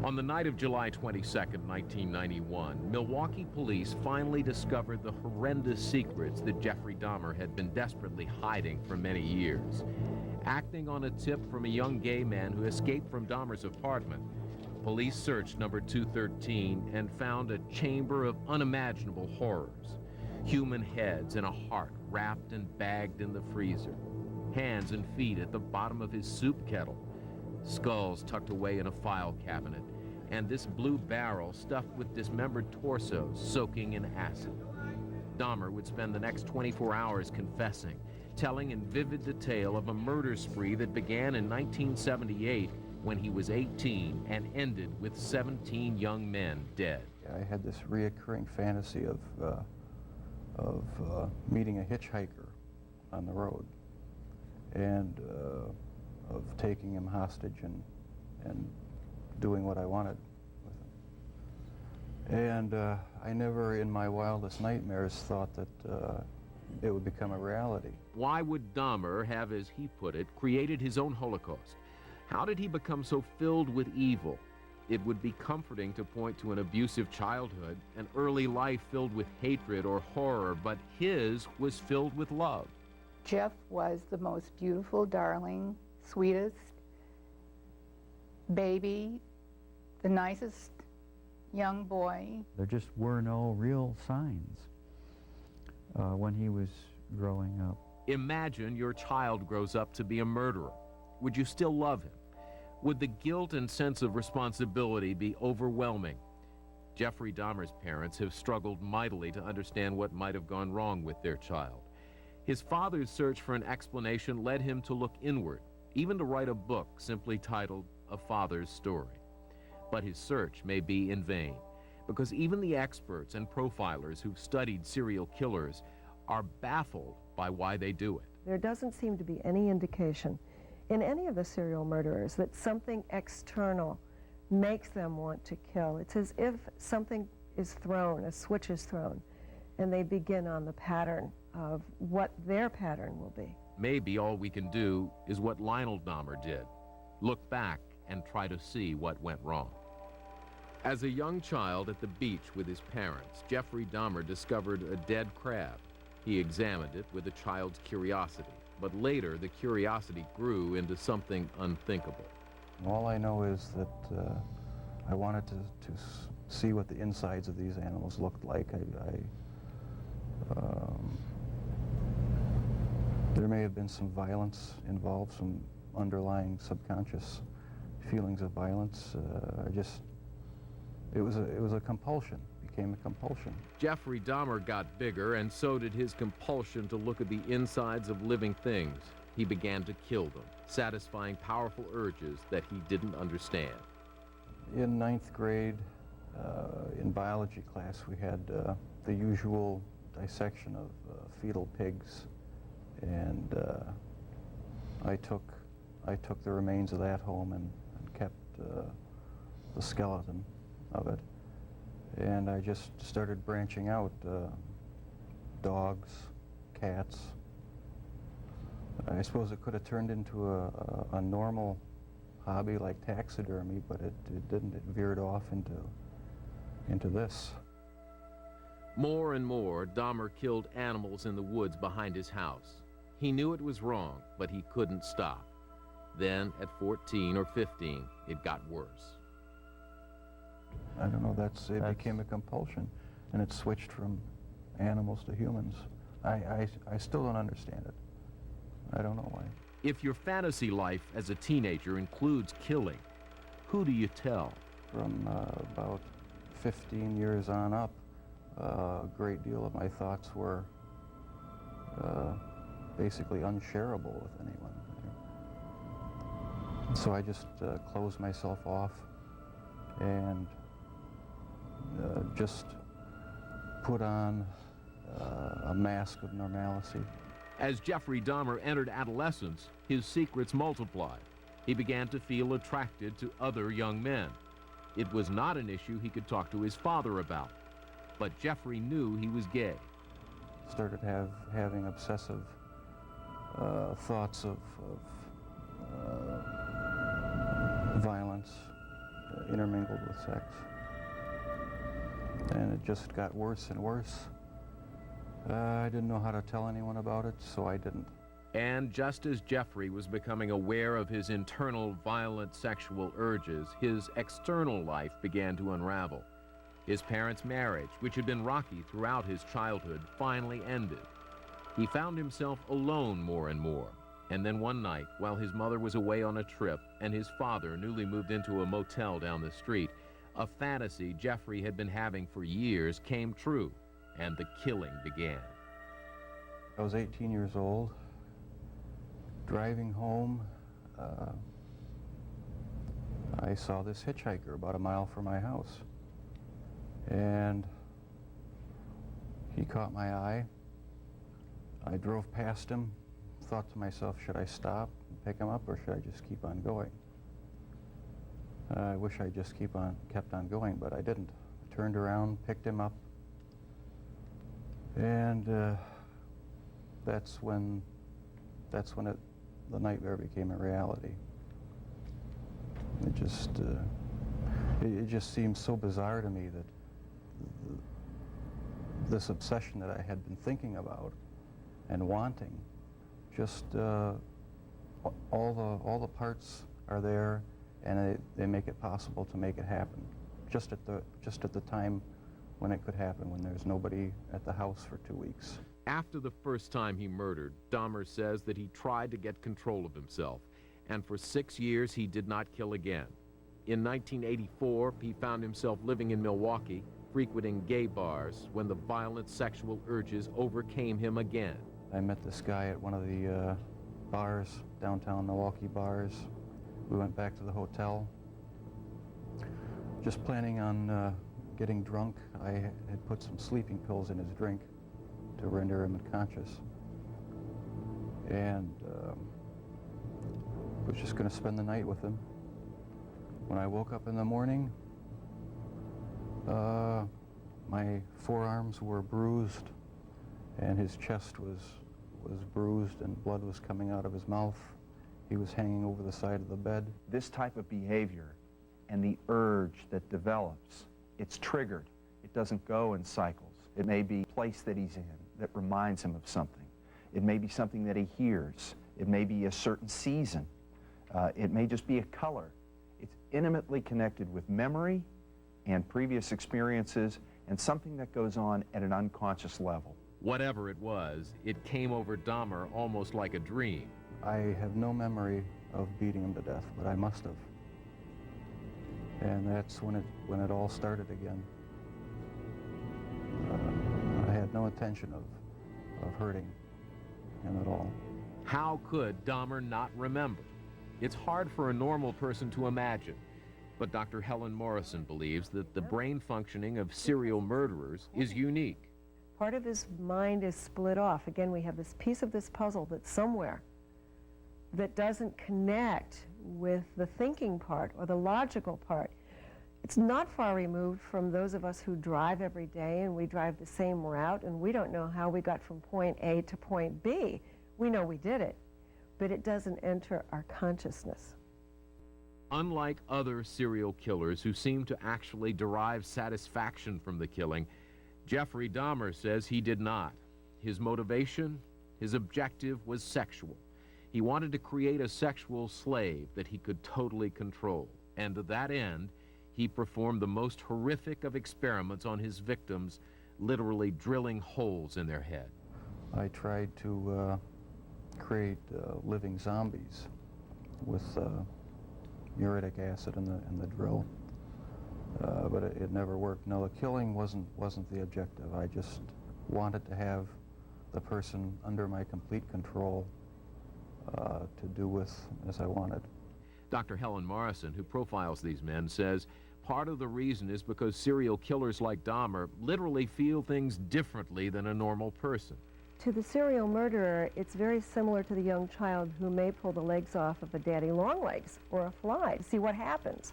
On the night of July 22nd, 1991, Milwaukee police finally discovered the horrendous secrets that Jeffrey Dahmer had been desperately hiding for many years. Acting on a tip from a young gay man who escaped from Dahmer's apartment, police searched number 213 and found a chamber of unimaginable horrors. Human heads and a heart wrapped and bagged in the freezer. Hands and feet at the bottom of his soup kettle. Skulls tucked away in a file cabinet, and this blue barrel stuffed with dismembered torsos soaking in acid. Dahmer would spend the next 24 hours confessing, telling in vivid detail of a murder spree that began in 1978 when he was 18 and ended with 17 young men dead. I had this reoccurring fantasy of meeting a hitchhiker on the road and of taking him hostage and doing what I wanted with him. And I never in my wildest nightmares thought that it would become a reality. Why would Dahmer have, as he put it, created his own Holocaust? How did he become so filled with evil? It would be comforting to point to an abusive childhood, an early life filled with hatred or horror, but his was filled with love. Jeff was the most beautiful, darling, sweetest baby, the nicest young boy. There just were no real signs when he was growing up. Imagine your child grows up to be a murderer. Would you still love him? Would the guilt and sense of responsibility be overwhelming? Jeffrey Dahmer's parents have struggled mightily to understand what might have gone wrong with their child. His father's search for an explanation led him to look inward, even to write a book simply titled A Father's Story. But his search may be in vain, because even the experts and profilers who've studied serial killers are baffled by why they do it. There doesn't seem to be any indication in any of the serial murderers that something external makes them want to kill. It's as if something is thrown, a switch is thrown, and they begin on the pattern of what their pattern will be. Maybe all we can do is what Lionel Dahmer did, look back and try to see what went wrong. As a young child at the beach with his parents, Jeffrey Dahmer discovered a dead crab. He examined it with a child's curiosity, but later the curiosity grew into something unthinkable. All I know is that I wanted to see what the insides of these animals looked like. There may have been some violence involved, some underlying subconscious feelings of violence. It was a compulsion, became a compulsion. Jeffrey Dahmer got bigger, and so did his compulsion to look at the insides of living things. He began to kill them, satisfying powerful urges that he didn't understand. In 9th grade, in biology class, we had the usual dissection of fetal pigs, and I took the remains of that home and kept the skeleton of it, and I just started branching out. Dogs, cats. I suppose it could have turned into a normal hobby like taxidermy, but it didn't. It veered off into this. More and more, Dahmer killed animals in the woods behind his house. He knew it was wrong, but he couldn't stop. Then, at 14 or 15, it got worse. I don't know, it became a compulsion, and it switched from animals to humans. I still don't understand it. I don't know why. If your fantasy life as a teenager includes killing, who do you tell? From about 15 years on up, a great deal of my thoughts were basically unshareable with anyone. So I just closed myself off and just put on a mask of normalcy. As Jeffrey Dahmer entered adolescence, his secrets multiplied. He began to feel attracted to other young men. It was not an issue he could talk to his father about, but Jeffrey knew he was gay. Started having obsessive thoughts of violence, intermingled with sex. And it just got worse and worse. I didn't know how to tell anyone about it, so I didn't. And just as Jeffrey was becoming aware of his internal violent sexual urges, his external life began to unravel. His parents' marriage, which had been rocky throughout his childhood, finally ended. He found himself alone more and more. And then one night, while his mother was away on a trip and his father newly moved into a motel down the street, a fantasy Jeffrey had been having for years came true, and the killing began. I was 18 years old, driving home. I saw this hitchhiker about a mile from my house, and he caught my eye. I drove past him, thought to myself, should I stop and pick him up, or should I just keep on going? I wish I just kept on going, but I didn't. I turned around, picked him up, and that's when the nightmare became a reality. It just seemed so bizarre to me that this obsession that I had been thinking about and wanting, just all the parts are there, and they make it possible to make it happen. Just at the time when it could happen, when there's nobody at the house for 2 weeks. After the first time he murdered, Dahmer says that he tried to get control of himself, and for 6 years he did not kill again. In 1984, he found himself living in Milwaukee, frequenting gay bars, when the violent sexual urges overcame him again. I met this guy at one of the bars, downtown Milwaukee bars. We went back to the hotel, just planning on getting drunk. I had put some sleeping pills in his drink to render him unconscious, and was just going to spend the night with him. When I woke up in the morning, my forearms were bruised, and his chest was bruised, and blood was coming out of his mouth. He was hanging over the side of the bed. This type of behavior and the urge that develops, it's triggered. It doesn't go in cycles. It may be a place that he's in that reminds him of something. It may be something that he hears. It may be a certain season. It may just be a color. It's intimately connected with memory and previous experiences and something that goes on at an unconscious level. Whatever it was, it came over Dahmer almost like a dream. I have no memory of beating him to death, but I must have. And that's when it all started again. I had no intention of hurting him at all. How could Dahmer not remember? It's hard for a normal person to imagine, but Dr. Helen Morrison believes that the brain functioning of serial murderers is unique. Part of his mind is split off. Again, we have this piece of this puzzle that's somewhere that doesn't connect with the thinking part or the logical part. It's not far removed from those of us who drive every day, and we drive the same route, and we don't know how we got from point A to point B. We know we did it, but it doesn't enter our consciousness. Unlike other serial killers who seem to actually derive satisfaction from the killing, Jeffrey Dahmer says he did not. His motivation, his objective was sexual. He wanted to create a sexual slave that he could totally control. And to that end, he performed the most horrific of experiments on his victims, literally drilling holes in their head. I tried to create living zombies with uric acid in the drill, but it never worked. No, the killing wasn't the objective. I just wanted to have the person under my complete control to do with as I wanted. Dr. Helen Morrison, who profiles these men, says part of the reason is because serial killers like Dahmer literally feel things differently than a normal person. To the serial murderer, it's very similar to the young child who may pull the legs off of a daddy long legs or a fly to see what happens.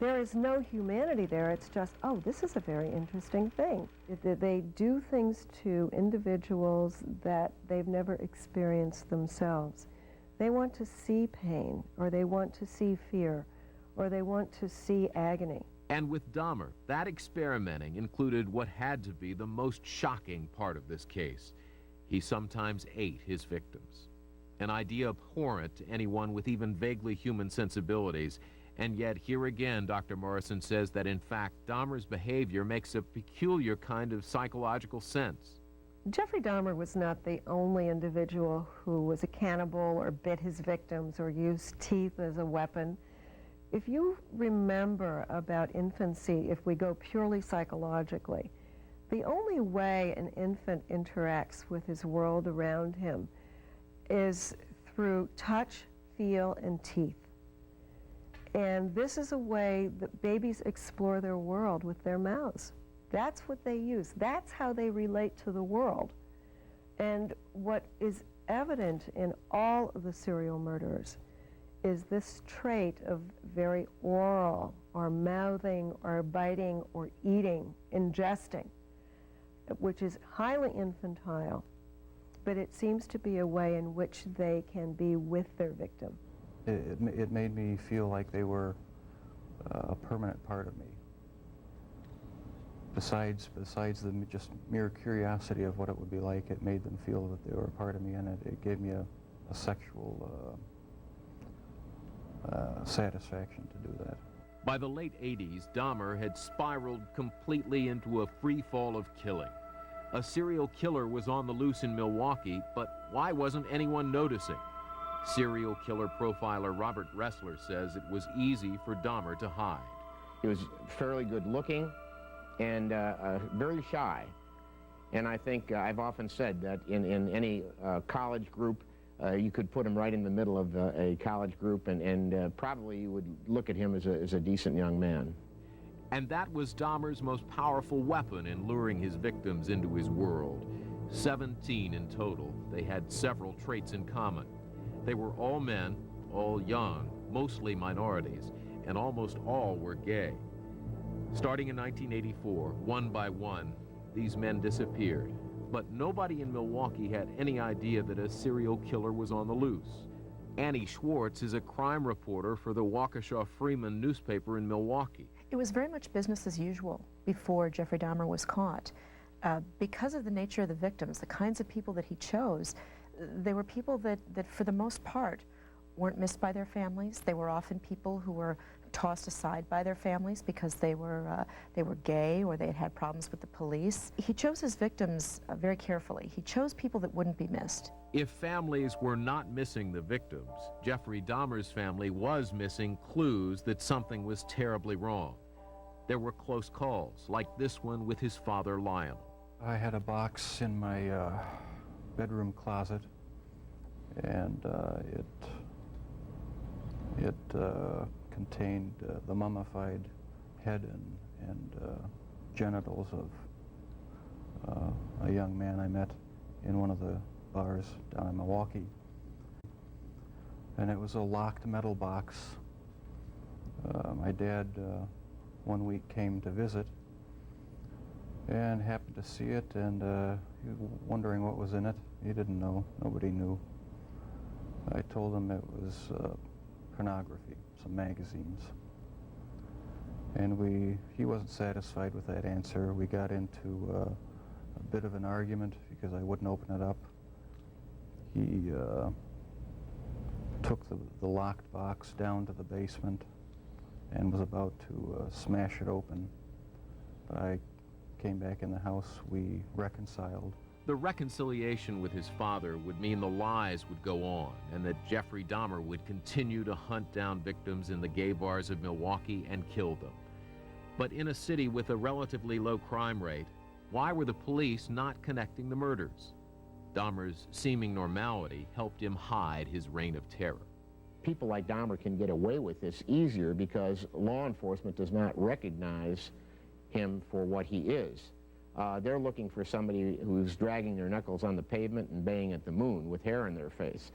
There is no humanity there. It's just, oh, this is a very interesting thing. They do things to individuals that they've never experienced themselves. They want to see pain, or they want to see fear, or they want to see agony. And with Dahmer, that experimenting included what had to be the most shocking part of this case. He sometimes ate his victims. An idea abhorrent to anyone with even vaguely human sensibilities. And yet, here again, Dr. Morrison says that, in fact, Dahmer's behavior makes a peculiar kind of psychological sense. Jeffrey Dahmer was not the only individual who was a cannibal or bit his victims or used teeth as a weapon. If you remember about infancy, if we go purely psychologically, the only way an infant interacts with his world around him is through touch, feel, and teeth. And this is a way that babies explore their world with their mouths. That's what they use. That's how they relate to the world. And what is evident in all of the serial murderers is this trait of very oral, or mouthing, or biting, or eating, ingesting, which is highly infantile, but it seems to be a way in which they can be with their victim. It made me feel like they were a permanent part of me. Besides the just mere curiosity of what it would be like, it made them feel that they were a part of me, and it gave me a sexual satisfaction to do that. By the late 80s, Dahmer had spiraled completely into a free fall of killing. A serial killer was on the loose in Milwaukee, but why wasn't anyone noticing? Serial killer profiler Robert Ressler says it was easy for Dahmer to hide. He was fairly good looking and very shy. And I think I've often said that in any college group, you could put him right in the middle of a college group, and probably you would look at him as a decent young man. And that was Dahmer's most powerful weapon in luring his victims into his world. 17 in total. They had several traits in common. They were all men, all young, mostly minorities, and almost all were gay. Starting in 1984, one by one, these men disappeared. But nobody in Milwaukee had any idea that a serial killer was on the loose. Annie Schwartz is a crime reporter for the Waukesha Freeman newspaper in Milwaukee. It was very much business as usual before Jeffrey Dahmer was caught. Because of the nature of the victims, the kinds of people that he chose, they were people that for the most part weren't missed by their families. They were often people who were tossed aside by their families because they were gay or they had had problems with the police. He chose his victims very carefully. He chose people that wouldn't be missed. If families were not missing the victims, Jeffrey Dahmer's family was missing clues that something was terribly wrong. There were close calls, like this one with his father, Lionel. I had a box in my bedroom closet, and it contained the mummified head and genitals of a young man I met in one of the bars down in Milwaukee. And it was a locked metal box. My dad one week came to visit and happened to see it, and he was wondering what was in it. He didn't know. Nobody knew. I told him it was pornography, some magazines. And he wasn't satisfied with that answer. We got into a bit of an argument because I wouldn't open it up. He took the locked box down to the basement and was about to smash it open. But I came back in the house, we reconciled. The reconciliation with his father would mean the lies would go on and that Jeffrey Dahmer would continue to hunt down victims in the gay bars of Milwaukee and kill them. But in a city with a relatively low crime rate, why were the police not connecting the murders? Dahmer's seeming normality helped him hide his reign of terror. People like Dahmer can get away with this easier because law enforcement does not recognize him for what he is. They're looking for somebody who's dragging their knuckles on the pavement and baying at the moon with hair in their face.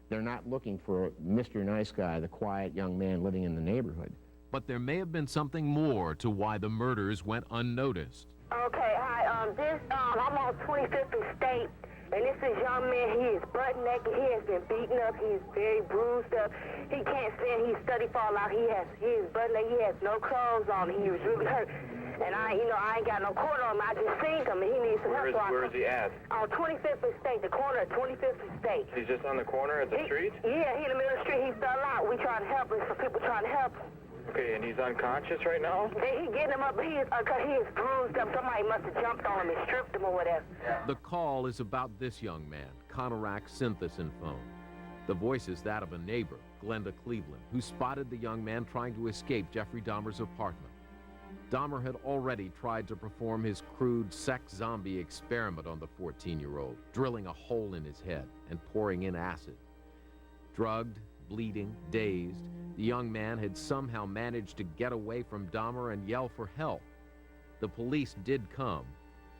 They're not looking for Mr. Nice Guy, the quiet young man living in the neighborhood. But there may have been something more to why the murders went unnoticed. Okay, hi, I'm on 25th and State, And this is young man, he is butt naked, he has been beaten up, he is very bruised up. He can't stand, he's study fall out, he is butt naked, he has no clothes on, he was really hurt. And I ain't got no corner on him, I just seen him, and he needs some help. Where is he at? On 25th and State, the corner of 25th and State. He's just on the corner at the street? Yeah, he in the middle of the street, he fell out. We trying to help him, some people trying to help him. Okay, and he's unconscious right now? He getting him up, he is bruised up. Somebody must have jumped on him and stripped him or whatever. The call is about this young man, Conorak Synthesynphone. The voice is that of a neighbor, Glenda Cleveland, who spotted the young man trying to escape Jeffrey Dahmer's apartment. Dahmer had already tried to perform his crude sex zombie experiment on the 14-year-old, drilling a hole in his head and pouring in acid. Drugged, bleeding, dazed, the young man had somehow managed to get away from Dahmer and yell for help. The police did come.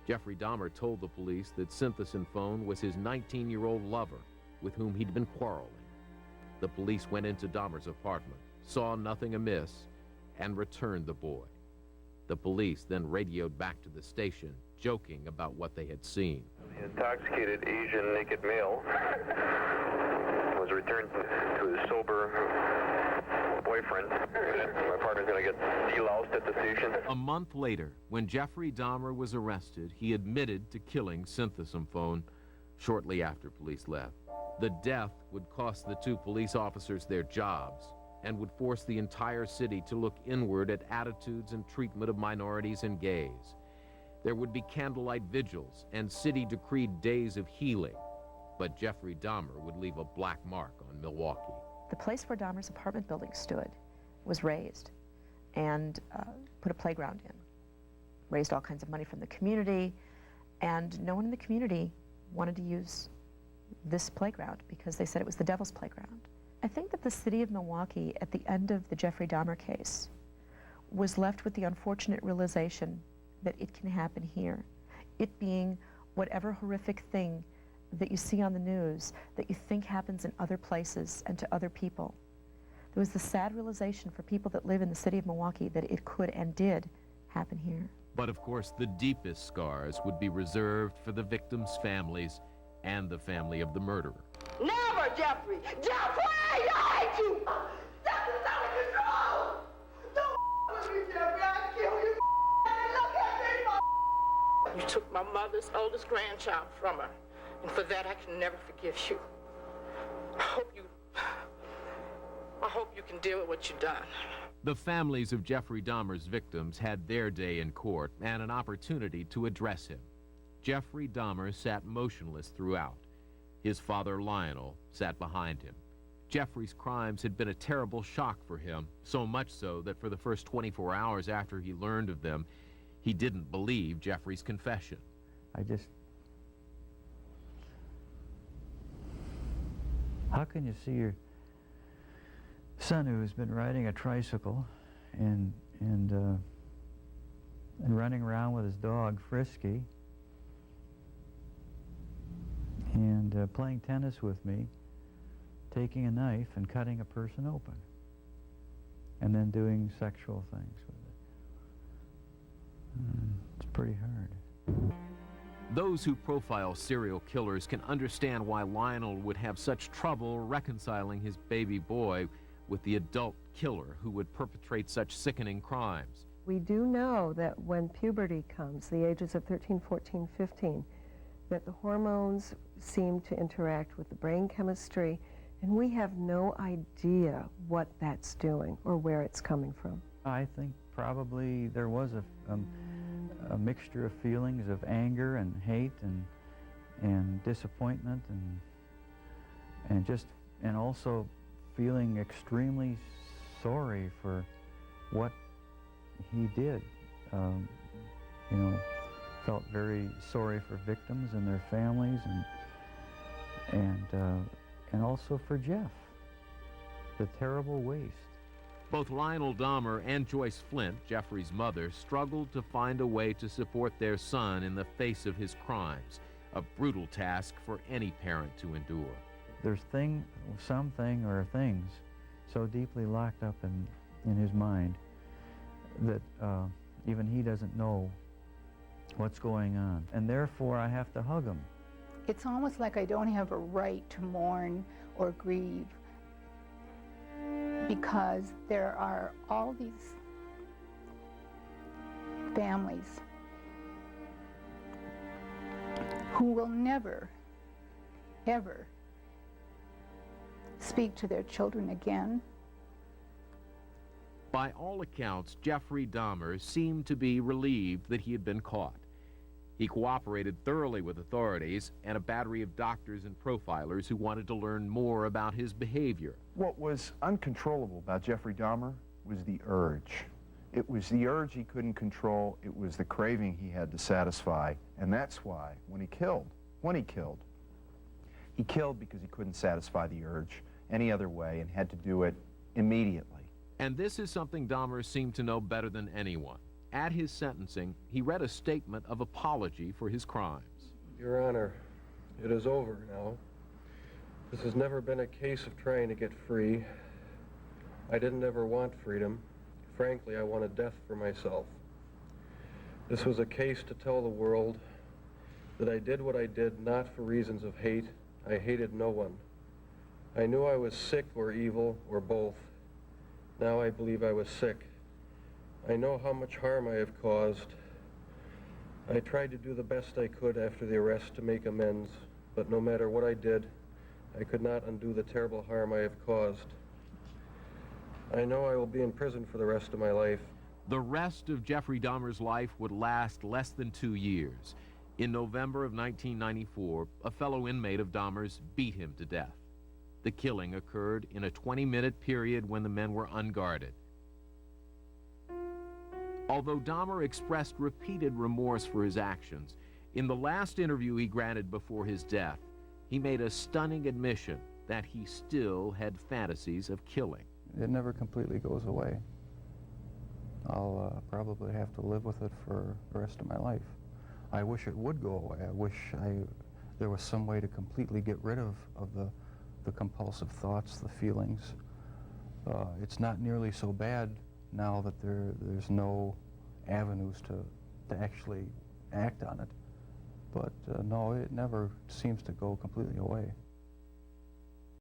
Jeffrey Dahmer told the police that Synthesynphone was his 19-year-old lover with whom he'd been quarreling. The police went into Dahmer's apartment, saw nothing amiss, and returned the boy. The police then radioed back to the station, joking about what they had seen. The intoxicated Asian naked male was returned to his sober boyfriend. My partner's going to get deloused at the station. A month later, when Jeffrey Dahmer was arrested, he admitted to killing Synthesynphone shortly after police left. The death would cost the two police officers their jobs and would force the entire city to look inward at attitudes and treatment of minorities and gays. There would be candlelight vigils and city-decreed days of healing, but Jeffrey Dahmer would leave a black mark on Milwaukee. The place where Dahmer's apartment building stood was raised and put a playground in. Raised all kinds of money from the community, and no one in the community wanted to use this playground because they said it was the devil's playground. I think that the city of Milwaukee, at the end of the Jeffrey Dahmer case, was left with the unfortunate realization that it can happen here. It being whatever horrific thing that you see on the news that you think happens in other places and to other people. There was the sad realization for people that live in the city of Milwaukee that it could and did happen here. But of course, the deepest scars would be reserved for the victims' families and the family of the murderer. Never, Jeffrey! Jeffrey! I hate you! Jeffrey's out of control! Don't with me, Jeffrey! I'll kill you! Look at me! You took my mother's oldest grandchild from her, and for that I can never forgive you. I hope you can deal with what you've done. The families of Jeffrey Dahmer's victims had their day in court and an opportunity to address him. Jeffrey Dahmer sat motionless throughout. His father, Lionel, sat behind him. Jeffrey's crimes had been a terrible shock for him, so much so that for the first 24 hours after he learned of them, he didn't believe Jeffrey's confession. How can you see your son who's been riding a tricycle and running around with his dog, Frisky, and playing tennis with me, taking a knife and cutting a person open, and then doing sexual things with it? It's pretty hard. Those who profile serial killers can understand why Lionel would have such trouble reconciling his baby boy with the adult killer who would perpetrate such sickening crimes. We do know that when puberty comes, the ages of 13, 14, 15, that the hormones seem to interact with the brain chemistry, and we have no idea what that's doing or where it's coming from. I think probably there was a mixture of feelings of anger and hate and disappointment and also feeling extremely sorry for what he did. Felt very sorry for victims and their families and also for Jeff, the terrible waste. Both Lionel Dahmer and Joyce Flint, Jeffrey's mother, struggled to find a way to support their son in the face of his crimes, a brutal task for any parent to endure. There's something or things so deeply locked up in his mind that even he doesn't know what's going on. And therefore I have to hug him it's almost like I don't have a right to mourn or grieve, because there are all these families who will never, ever speak to their children again. By all accounts, Jeffrey Dahmer seemed to be relieved that he had been caught. He cooperated thoroughly with authorities and a battery of doctors and profilers who wanted to learn more about his behavior. What was uncontrollable about Jeffrey Dahmer was the urge. It was the urge he couldn't control. It was the craving he had to satisfy. And that's why when he killed because he couldn't satisfy the urge any other way and had to do it immediately. And this is something Dahmer seemed to know better than anyone. At his sentencing, he read a statement of apology for his crimes. Your Honor, it is over now. This has never been a case of trying to get free. I didn't ever want freedom. Frankly, I wanted death for myself. This was a case to tell the world that I did what I did not for reasons of hate. I hated no one. I knew I was sick or evil or both. Now I believe I was sick. I know how much harm I have caused. I tried to do the best I could after the arrest to make amends, but no matter what I did, I could not undo the terrible harm I have caused. I know I will be in prison for the rest of my life. The rest of Jeffrey Dahmer's life would last less than 2 years. In November of 1994, a fellow inmate of Dahmer's beat him to death. The killing occurred in a 20-minute period when the men were unguarded. Although Dahmer expressed repeated remorse for his actions, in the last interview he granted before his death, he made a stunning admission that he still had fantasies of killing. It never completely goes away. I'll probably have to live with it for the rest of my life. I wish it would go away. I wish there was some way to completely get rid of the compulsive thoughts, the feelings. It's not nearly so bad now that there's no avenues to actually act on it. But no, it never seems to go completely away.